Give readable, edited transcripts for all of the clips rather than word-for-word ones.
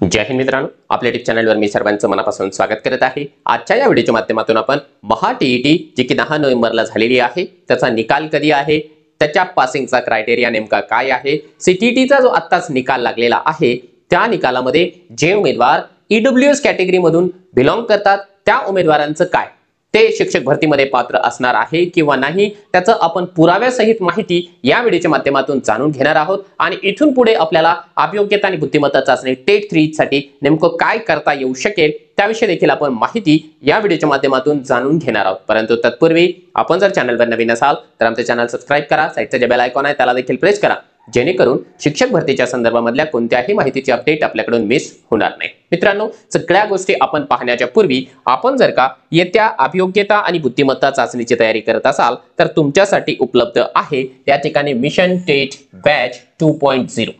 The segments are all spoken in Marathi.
जय हिंद मित्रांनो, आपल्या यूट्यूब चॅनलवर मी सर्वांचं मनापासून स्वागत करत आहे। आजच्या या व्हिडिओच्या माध्यमातून आपण महा टीईटी जी की 10 नोव्हेंबरला झालेली आहे त्याचा निकाल कधी आहे, त्याच्या पासिंगचा क्रायटेरिया नेमका काय आहे, सीटीईटीचा जो आत्ताच निकाल लागलेला आहे त्या निकालामध्ये जे उमेदवार ईडब्ल्यूएस कॅटेगरी मधून बिलॉंग करतात त्या उमेदवारांचं काय, ते शिक्षक भरतीमध्ये पात्र असणार आहे किंवा नाही, त्याचं आपण पुराव्यासहित माहिती या व्हिडिओच्या माध्यमातून जाणून घेणार आहोत। आणि इथून पुढे आपल्याला अभियोग्यता आणि बुद्धिमत्ता चाचणी टेट 3 साठी नेमकं काय करता येऊ शकेल त्याविषयी देखील आपण माहिती या व्हिडिओच्या माध्यमातून जाणून घेणार आहोत। परंतु तत्पूर्वी आपण जर चॅनलवर नवीन असाल तर आमचे चॅनल सबस्क्राइब करा, साइडचा जे बेल आयकॉन आहे त्याला देखील प्रेस करा, जेणेकरून शिक्षक भरतीच्या संदर्भामधल्या कोणत्याही माहितीची अपडेट आपल्याकडून मिस होणार नाही। मित्रांनो, सगळ्या गोष्टी आपण पाहण्याच्या पूर्वी आपण जर का येत्या अभियोग्यता आणि बुद्धिमत्ता चाचणीची तयारी करत असाल तर तुमच्यासाठी उपलब्ध आहे त्या ठिकाणी मिशन टेट बॅच 2.0।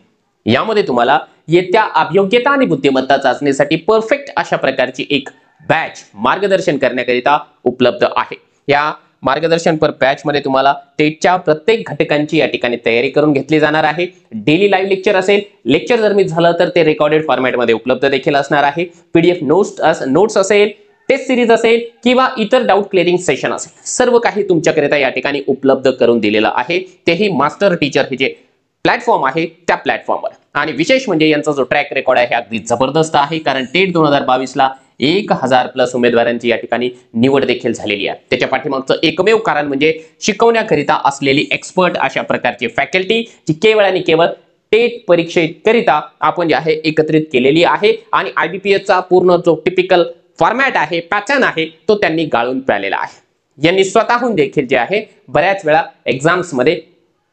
यामध्ये तुम्हाला येत्या अभियोग्यता आणि बुद्धिमत्ता चाचणीसाठी परफेक्ट अशा प्रकारची एक बॅच मार्गदर्शन करण्याकरिता उपलब्ध आहे। या मार्गदर्शन पर बॅच मध्ये तुम्हाला टेटच्या प्रत्येक घटकांची या ठिकाणी तयारी करून घेतली जाणार आहे। डेली लाईव्ह लेक्चर असेल, लेक्चर जर मिस झालं तर ते रेकॉर्डेड फॉर्मॅट मध्ये उपलब्ध देखील असणार आहे। पीडीएफ नोट्स असेल, टेस्ट सिरीज असेल किंवा इतर डाऊट क्लिअरिंग सेशन असेल, सर्व काही तुमच्याकरिता या ठिकाणी उपलब्ध करून दिलेलं आहे, तेही मास्टर टीचर हे जे प्लॅटफॉर्म आहे त्या प्लॅटफॉर्मवर। आणि विशेष म्हणजे यांचा जो ट्रॅक रेकॉर्ड आहे अगदी जबरदस्त आहे, कारण टेट 2022 ला 1000+ उमेदवारांची या ठिकाणी निवड देखील झालेली आहे। त्याच्या पाठीमागचं एकमेव कारण म्हणजे शिकवण्याकरिता असलेली एक्सपर्ट अशा प्रकारची फॅकल्टी जी केवळ आणि केवळ टेट परीक्षेकरिता आपण जे आहे एकत्रित केलेली आहे। आणि IBPS चा पूर्ण जो टिपिकल फॉर्मॅट आहे, पॅटर्न आहे, तो त्यांनी गाळून पाळलेला आहे। यांनी स्वतःहून देखील जे आहे बऱ्याच वेळा एक्झाम्स मध्ये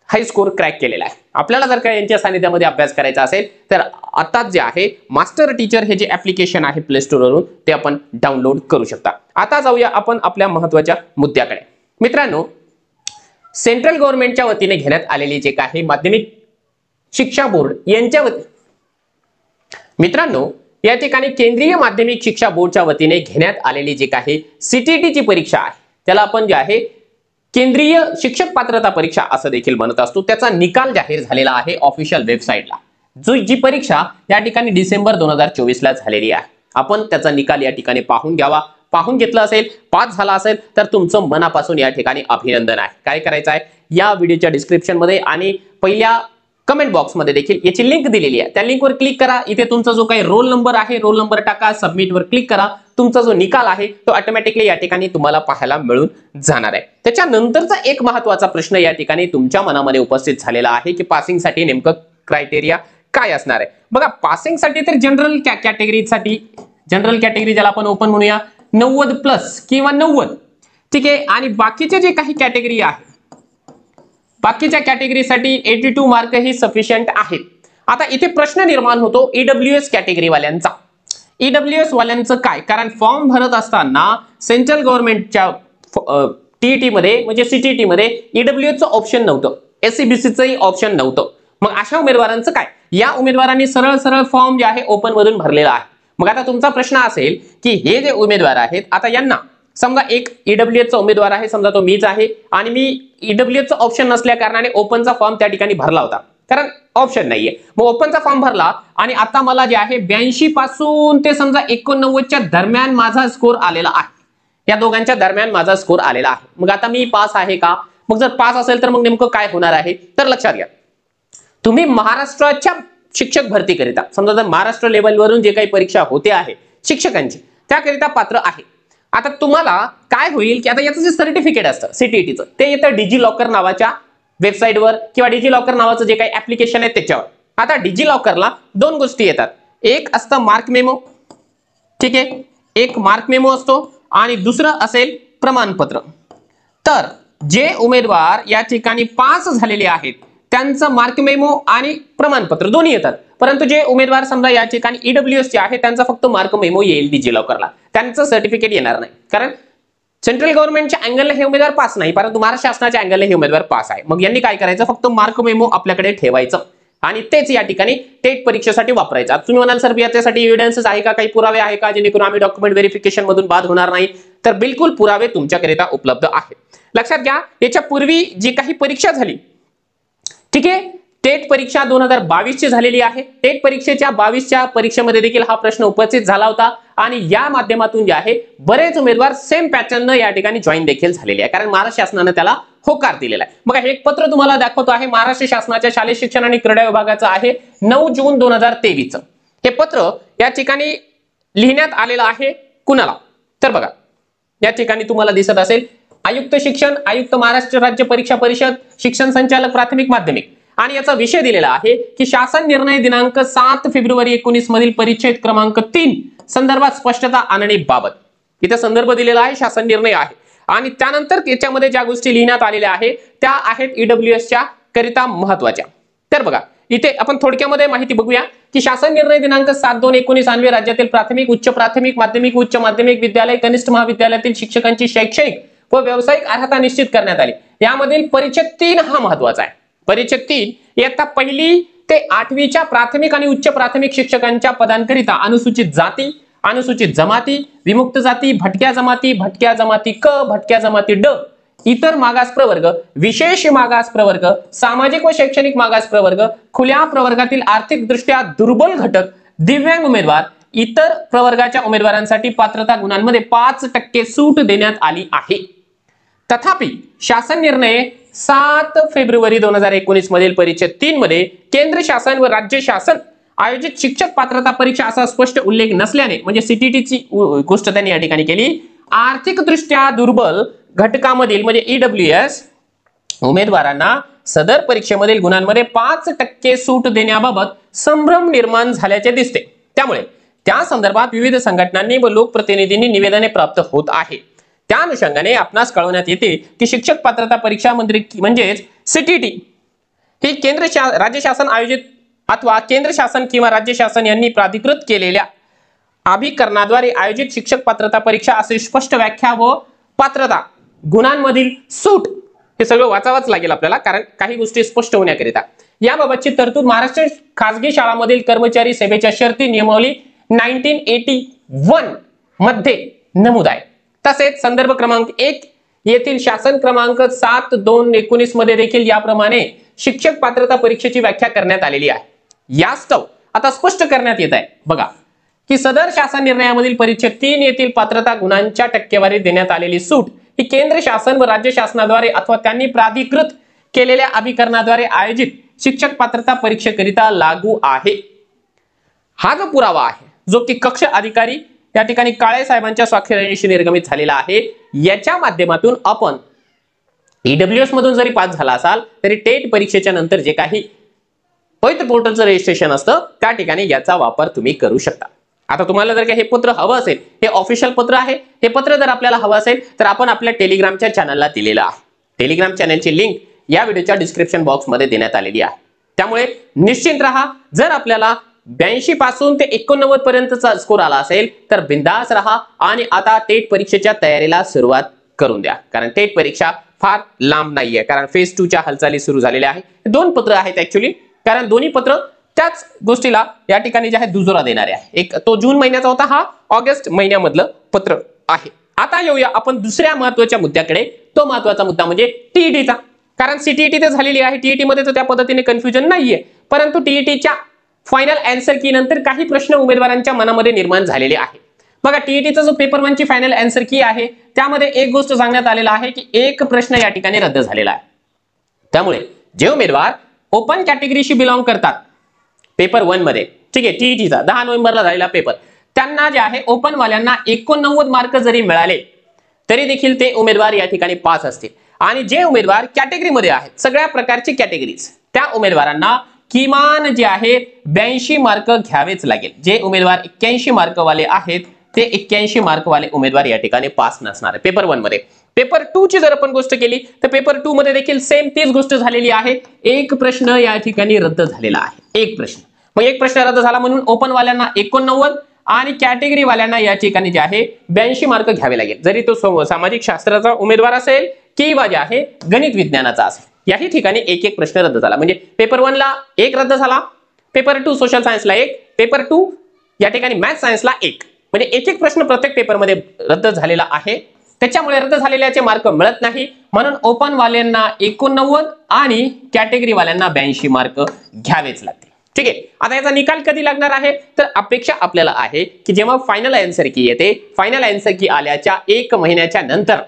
हाय स्कोर क्रॅक केलेला आहे। आपल्याला जर का यांच्या सानिध्यामध्ये अभ्यास करायचा असेल तर आता जे आहे मास्टर टीचर हे जे ऍप्लिकेशन आहे प्ले स्टोर वरून ते आपण डाउनलोड करू शकता। आता जाऊया आपण आपल्या महत्त्वाच्या मुद्द्याकडे। मित्रांनो, सेंट्रल गव्हर्नमेंटच्या वतीने घेण्यात आलेली जे काही माध्यमिक शिक्षा बोर्ड यांच्या मित्रांनो या ठिकाणी केंद्रीय माध्यमिक शिक्षा बोर्डच्या वतीने घेण्यात आलेली जे काही सीटीईटीची परीक्षा आहे त्याला आपण जे आहे केंद्रीय शिक्षक पात्रता परीक्षा असं देखील म्हणत असतो, त्याचा निकाल जाहीर झालेला आहे ऑफिशियल वेबसाईटला। जी परीक्षा या ठिकाणी डिसेंबर 2024 ला झालेली आहे। आपण त्याचा निकाल या ठिकाणी पाहून घ्यावा। पाहून घेतला असेल, पास झाला असेल तर तुमचं मनापासून या ठिकाणी अभिनंदन आहे। काय करायचं आहे, या व्हिडिओच्या डिस्क्रिप्शन मध्ये आणि पहिल्या कमेंट बॉक्स मध्ये देखील याची लिंक दिलेली आहे, त्या लिंकवर क्लिक करा। इथे तुमचा जो काही रोल नंबर आहे रोल नंबर टाका, सबमिट वर क्लिक करा, तुमचा जो निकाल आहे तो ऑटोमॅटिकली या ठिकाणी तुम्हाला पाहायला मिळून जाणार आहे। त्याच्यानंतरचा एक महत्त्वाचा प्रश्न या ठिकाणी तुमच्या मनामध्ये उपस्थित झालेला आहे की पासिंग साठी नेमकं क्रायटेरिया काय असणार आहे। बघा, पासिंग साठी तर जनरल कॅटेगरीसाठी, जनरल कॅटेगरी ज्याला आपण ओपन म्हणूया 90+ किंवा 90, ठीक आहे। आणि बाकीचे जे काही कॅटेगरी आहे, बाकीच्या कॅटेगरीसाठी 82 मार्क ही सफिशियंट आहेत। आता इथे प्रश्न निर्माण होतो ईडब्ल्यूएस कॅटेगरी वाल्यांचा। ईडब्ल्यूएस वाल्यांचं काय, कारण फॉर्म भरत असताना सेंट्रल गव्हर्नमेंटच्या टीईटी मध्ये म्हणजे सीटीईटी मध्ये ईडब्ल्यूएस चं ऑप्शन नव्हतं, एससीबीसीचंही ऑप्शन नव्हतं। मग अशा उमेदवारांचं काय, या उमेदवारांनी सरळ सरळ फॉर्म जे आहे ओपन मधून भरलेला आहे। मग आता तुमचा प्रश्न असेल की हे जे उमेदवार आहेत, आता यांना समजा एक ईडब्ल्यूएस चा उमेदवार आहे, समजा तो मीच आहे आणि मी ईडब्ल्यूएस चा ऑप्शन नसल्या कारणाने ओपनचा फॉर्म त्या ठिकाणी भरला होता, कारण ऑप्शन नाहीये। मग ओपनचा फॉर्म भरला आणि आता मला जे आहे 82 पासून ते समजा 89 च्या दरम्यान माझा स्कोर आलेला आहे, या दोघांच्या दरम्यान माझा स्कोर आलेला आहे। मग आता मी पास आहे का, मग जर पास असेल तर मग नेमकं काय होणार आहे, तर लक्षात घ्या, तुम्ही महाराष्ट्राच्या शिक्षक भरती करिता समजा जर महाराष्ट्र लेवलवरून जे काही परीक्षा होते आहे शिक्षकांची त्याकरिता पात्र आहे। आता तुम्हाला काय होईल की आता याचं जे सर्टिफिकेट असतं सीटीईटीचं ते येतं डिजी लॉकर नावाच्या वेबसाईटवर किंवा डिजी लॉकर नावाचं जे काही ऍप्लिकेशन आहे त्याच्यावर। आता डिजी लॉकरला दोन गोष्टी येतात, एक असतं मार्क मेमो, ठीक आहे, एक मार्क मेमो असतो आणि दुसरं असेल प्रमाणपत्र। तर जे उमेदवार या ठिकाणी पास झालेले आहेत त्यांचं मार्क मेमो आणि प्रमाणपत्र दोन्ही येतात, परंतु जे उमेदवार समजा या ठिकाणी ईडब्ल्यूएस चे आहे त्यांचा फक्त मार्क मेमो येईल डिजी लॉकरला, त्यांचं सर्टिफिकेट येणार नाही। कारण सेंट्रल गव्हर्नमेंटच्या अँगलला हे उमेदवार पास नाही, परंतु महाराष्ट्र शासनाच्या अँगलला हे उमेदवार पास आहे। मग यांनी काय करायचं, फक्त मार्क मेमो आपल्याकडे ठेवायचं आणि तेच या ठिकाणी टेट परीक्षेसाठी वापरायचं। तुम्ही म्हणाल सर याच्यासाठी एव्हिडन्सेस आहे का, काही पुरावे आहे का, जेणेकरून आम्ही डॉक्युमेंट व्हेरिफिकेशन मधून बाद होणार नाही, तर बिलकुल पुरावे तुमच्याकरिता उपलब्ध आहेत। लक्षात घ्या, याच्या पूर्वी जी काही परीक्षा झाली, ठीक आहे, टेट परीक्षा 2022 ची झालेली आहे। टेट परीक्षेच्या 22च्या परीक्षेमध्ये देखील हा प्रश्न उपस्थित झाला होता आणि या माध्यमातून जे आहे बरेच उमेदवार सेम पॅटर्न या ठिकाणी जॉईन देखील झालेले आहे, कारण महाराष्ट्र शासनाने त्याला होकार दिलेला आहे। बघा हे एक पत्र तुम्हाला दाखवतो आहे, महाराष्ट्र शासनाच्या शालेय शिक्षण आणि क्रीडा विभागाचं आहे, 9 जून 2023 हे पत्र या ठिकाणी लिहिण्यात आलेलं आहे कुणाला, तर बघा या ठिकाणी तुम्हाला दिसत असेल आयुक्त शिक्षण, आयुक्त महाराष्ट्र राज्य परीक्षा परिषद, शिक्षण संचालक प्राथमिक माध्यमिक, आणि याचा विषय दिलेला आहे की शासन निर्णय दिनांक 7 फेब्रुवारी 19 मधील परिच्छेद क्रमांक 3 संदर्भात स्पष्टता आणण्याबाबत। इथे संदर्भ दिलेला आहे, शासन निर्णय आहे, आणि त्यानंतर याच्यामध्ये ज्या गोष्टी लिहिण्यात आलेल्या आहेत त्या आहेत ईडब्ल्यूएस च्या करिता महत्वाच्या। तर बघा इथे आपण थोडक्यामध्ये माहिती बघूया की शासन निर्णय दिनांक 7/2/19 अन्वये राज्यातील प्राथमिक, उच्च प्राथमिक, माध्यमिक, उच्च माध्यमिक विद्यालय, कनिष्ठ महाविद्यालयातील शिक्षकांची शैक्षणिक व व्यावसायिक अर्हता निश्चित करण्यात आली। यामधील परिच्छेद 3 हा महत्वाचा आहे। परिच्छेद 3 इयत्ता 1 ते 8वीच्या प्राथमिक आणि उच्च प्राथमिक शिक्षकांच्या पदांकरिता अनुसूचित जाती, अनुसूचित जमाती, विमुक्त जाती, भटक्या जमाती क, भटक्या जमाती ड, इतर मागास प्रवर्ग, विशेष मागास प्रवर्ग, सामाजिक व शैक्षणिक मागास प्रवर्ग, खुल्या प्रवर्गातील आर्थिक दृष्ट्या दुर्बल घटक, दिव्यांग उमेदवार, इतर प्रवर्गाच्या उमेदवारांसाठी पात्रता गुणांमध्ये 5% सूट देण्यात आली आहे। तथापि शासन निर्णय 7 फेब्रुवारी 2019 मधील परिच्छेद 3 मध्ये केंद्र शासन व राज्य शासन आयोजित शिक्षक पात्रता परीक्षा असा स्पष्ट उल्लेख नसल्याने, म्हणजे सीटीटीची गोष्ट त्यांनी या ठिकाणी केली, आर्थिक दृष्ट्या दुर्बल घटकामधील म्हणजे ईडब्ल्यूएस उमेदवारांना सदर परीक्षेमधील गुणांमध्ये 5% सूट देण्याबाबत संभ्रम निर्माण झाल्याचे दिसते। त्यामुळे त्या संदर्भात विविध संघटनांनी व लोकप्रतिनिधींनी निवेदने प्राप्त होत आहे। त्या अनुषंगाने आपणास कळवण्यात येते की शिक्षक पात्रता परीक्षा म्हणजेच सीटीटी ही राज्य शासन आयोजित अथवा केंद्र शासन किंवा राज्य शासन यांनी प्राधिकृत केलेल्या अभिकरणाद्वारे आयोजित शिक्षक पात्रता परीक्षा असे स्पष्ट व्याख्या व पात्रता गुणांमधील सूट हे सगळं वाचावंच लागेल आपल्याला, कारण काही गोष्टी स्पष्ट होण्याकरिता याबाबतची तरतूद महाराष्ट्र खासगी शाळांमधील कर्मचारी सेवेच्या शर्ती नियमावली 1981 मध्ये नमूद आहे। तसेच संदर्भ क्रमांक 1 येथील शासन क्रमांक 7/2/19 मध्ये देखील याप्रमाणे शिक्षक पात्रता परीक्षेची व्याख्या करण्यात आलेली आहे। यास्तव आता स्पष्ट करण्यात येत आहे बघा की सदर शासन निर्णयामधील परिच्छेद 3 येथील पात्रता गुणांच्या टक्केवारी देण्यात आलेली सूट ही केंद्र शासन व राज्य शासनाद्वारे अथवा त्यांनी प्राधिकृत केलेल्या अभिकरणाद्वारे आयोजित शिक्षक पात्रता परीक्षेकरिता लागू आहे। हा जो पुरावा आहे जो की कक्ष अधिकारी या ठिकाणी काळे साहेबांच्या स्वाक्षरीशी निर्गमित झालेला आहे, याच्या माध्यमातून आपण ईडब्ल्यूएस मधून जरी पास झाला असाल तरी टेट परीक्षेच्या नंतर जे काही पवित्र पोर्टलचं रजिस्ट्रेशन असतं त्या ठिकाणी याचा वापर तुम्ही करू शकता। आता तुम्हाला जर का हे पत्र हवं असेल, हे ऑफिशियल पत्र आहे, हे पत्र जर आपल्याला हवं असेल तर आपण आपल्या टेलिग्रामच्या चॅनलला दिलेलं आहे। टेलिग्राम चॅनलची लिंक या व्हिडिओच्या डिस्क्रिप्शन बॉक्स मध्ये देण्यात आलेली आहे। त्यामुळे निश्चिंत राहा, जर आपल्याला 82 पासून ते 89 पर्यंतचा स्कोर आला असेल तर बिंदास राहा आणि आता टेट परीक्षेच्या तयारीला सुरुवात करून द्या, कारण टेट परीक्षा फार लांब नाहीये, कारण फेज 2 च्या हालचाली सुरू झालेल्या आहेत। 2 पत्र आहेत ऍक्च्युअली, कारण दोन्ही पत्र त्याच गोष्टीला या ठिकाणी जे आहे दुजोरा देणारे आहे। एक तो जून महिन्याचा होता, हा ऑगस्ट महिन्यामधलं पत्र आहे। आता येऊया आपण दुसऱ्या महत्त्वाच्या मुद्द्याकडे, तो महत्त्वाचा मुद्दा म्हणजे टीईटीचा, कारण सीटीईटी तर झालेली आहे, टीईटी मध्ये तर त्या पद्धतीने कन्फ्युजन नाहीये, परंतु टीईटीच्या फायनल आन्सर की नंतर काही प्रश्न उमेदवारांच्या मनामध्ये निर्माण झालेले आहे। बघा टीईटीचा जो पेपर 1 ची फायनल आन्सर की आहे त्यामध्ये एक गोष्ट सांगण्यात आलेला आहे की एक प्रश्न या ठिकाणी रद्द झालेला आहे। त्यामुळे जे उमेदवार ओपन कॅटेगरीशी बिलॉंग करतात पेपर 1 मध्ये, ठीक आहे, टीईटीचा 10 नोव्हेंबरला झालेला पेपर, त्यांना जे आहे ओपन वाल्यांना 89 मार्क जरी मिळाले तरी देखील ते उमेदवार या ठिकाणी पास असतील, आणि जे उमेदवार कॅटेगरीमध्ये आहेत सगळ्या प्रकारची कॅटेगरीज त्या उमेदवारांना किमान जे आहे 82 मार्क घ्यावेच लागेल। जे उमेदवार 81 मार्क वाले आहेत ते 81 मार्क वाले उमेदवार या ठिकाणी पास नसणार आहे पेपर 1 मध्ये। पेपर 2 ची जर आपण गोष्ट केली तर पेपर 2 मध्ये देखील सेम तीच गोष्ट झालेली आहे, एक प्रश्न या ठिकाणी रद्द झालेला आहे, एक प्रश्न। मग एक प्रश्न रद्द झाला म्हणून ओपन वाल्यांना 89 आणि कॅटेगरी वाल्यांना या ठिकाणी जे आहे 82 मार्क घ्यावे लागेल, जरी तो सामाजिक शास्त्राचा उमेदवार असेल किंवा जे आहे गणित विज्ञानाचा असेल। याही ठिकाणी एक एक प्रश्न रद्द झाला, म्हणजे पेपर 1 ला 1 रद्द झाला, पेपर 2 सोशल सायन्सला 1, पेपर 2 या ठिकाणी मॅथ सायन्सला 1, म्हणजे एक एक प्रश्न प्रत्येक पेपर मध्ये रद्द झालेला आहे। त्याच्यामुळे रद्द झालेल्याचे मार्क मिळत नाही, म्हणून ओपन वाल्यांना 89 आणि कॅटेगरी वाल्यांना 82 मार्क घ्यावेच लागतील. ठीक आहे. आता याचा निकाल कधी लागणार आहे, तर अपेक्षा आपल्याला आहे की जेव्हा फायनल आन्सर की येते, फायनल आन्सर की आल्याच्या 1 महिन्याच्या नंतर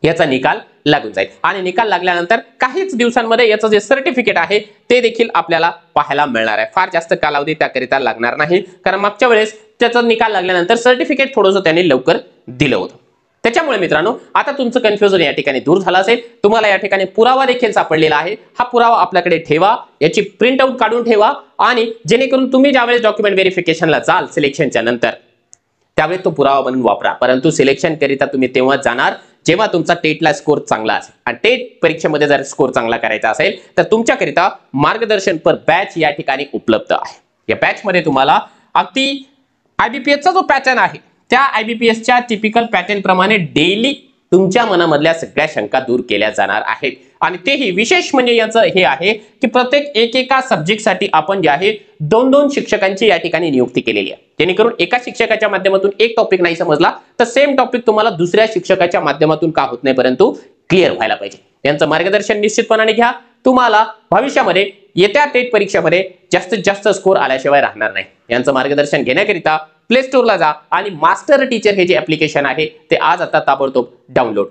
याचा निकाल लागून जाईल आणि निकाल लागल्यानंतर काहीच दिवसांमध्ये याचं जे सर्टिफिकेट आहे ते देखील आपल्याला पाहायला मिळणार आहे. फार जास्त कालावधी त्याकरिता लागणार नाही, कारण मागच्या वेळेस त्याचा निकाल लागल्यानंतर सर्टिफिकेट थोडंसं त्यांनी लवकर दिलं होतं. त्याच्यामुळे मित्रांनो, आता तुमचं कन्फ्युजन या ठिकाणी दूर झालं असेल. तुम्हाला या ठिकाणी पुरावा देखील सापडलेला आहे. हा पुरावा आपल्याकडे ठेवा, याची प्रिंट आउट काढून ठेवा आणि जेणेकरून तुम्ही ज्यावेळेस डॉक्युमेंट व्हेरिफिकेशनला जाल सिलेक्शनच्या नंतर, त्यावेळेस तो पुरावा बनवून वापरा. परंतु सिलेक्शन करिता तुम्ही तेव्हा जाणार जेव्हा तुमचा टेटला स्कोर चांगला असेल, आणि टेट परीक्षेमध्ये जर स्कोर चांगला करायचा असेल तर तुमच्याकरिता मार्गदर्शन पर बॅच या ठिकाणी उपलब्ध आहे. या बॅच मध्ये तुम्हाला अगदी आयबीपीएसचा जो पॅटर्न आहे त्या आयबीपीएसच्या टिपिकल पॅटर्न प्रमाणे डेली तुमच्या मनामधल्या सगळ्या शंका दूर केल्या जाणार आहेत. आणि तेही विशेष म्हणजे याचं हे आहे की प्रत्येक एकेका सब्जेक्टसाठी आपण जे आहे 2-2 शिक्षकांची या ठिकाणी नियुक्ती केलेली आहे, जेणेकरून एका शिक्षकाच्या माध्यमातून एक टॉपिक नाही समजला तर सेम टॉपिक तुम्हाला दुसऱ्या शिक्षकाच्या माध्यमातून का होत नाही, परंतु क्लिअर व्हायला पाहिजे. यांचं मार्गदर्शन निश्चितपणाने घ्या. तुम्हाला भविष्यामध्ये येत्या टेट परीक्षेमध्ये जास्तीत जास्त स्कोर आल्याशिवाय राहणार नाही. यांचं मार्गदर्शन घेण्याकरिता प्ले स्टोअरला जा आणि मास्टर टीचर हे जे ऍप्लिकेशन आहे ते आज आता ताबडतोब डाउनलोड